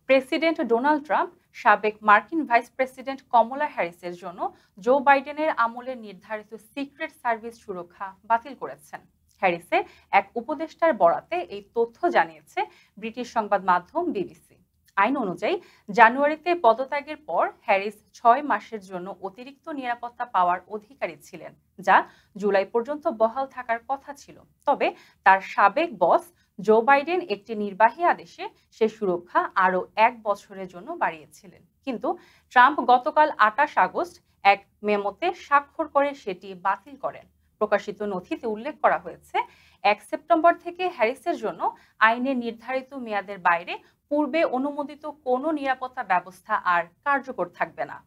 President Donald Trump সাবেক মার্কিন vice president কমলা হ্যারিসের জন্য জো বাইডেনের আমলে নির্ধারিত সিক্রেট সার্ভিস সুরক্ষা বাতিল করেছেন। হ্যারিসের এক উপদেষ্টার বরাতে এই তথ্য জানিয়েছে ব্রিটিশ সংবাদ মাধ্যম বিবিসি। আইন অনুযায়ী জানুয়ারিতে পদত্যাগের পর হ্যারিস 6 মাসের জন্য অতিরিক্ত নিরাপত্তা পাওয়ার অধিকারী ছিলেন, যা জুলাই পর্যন্ত বহাল থাকার কথা ছিল। তবে তার সাবেক বস জো বাইডেন একটি নির্বাহী আদেশে সে সুরক্ষা আরও 1 বছরের জন্য বাড়িয়েছিলেন, কিন্তু ট্রাম্প গতকাল 28 আগস্ট এক মেমোতে স্বাক্ষর করে সেটি বাতিল করেন। প্রকাশিত নথিতে উল্লেখ করা হয়েছে, 1 সেপ্টেম্বর থেকে হ্যারিসের জন্য আইনে নির্ধারিত মেয়াদের বাইরে পূর্বে অনুমোদিত কোনো নিরাপত্তা ব্যবস্থা আর কার্যকর থাকবে না।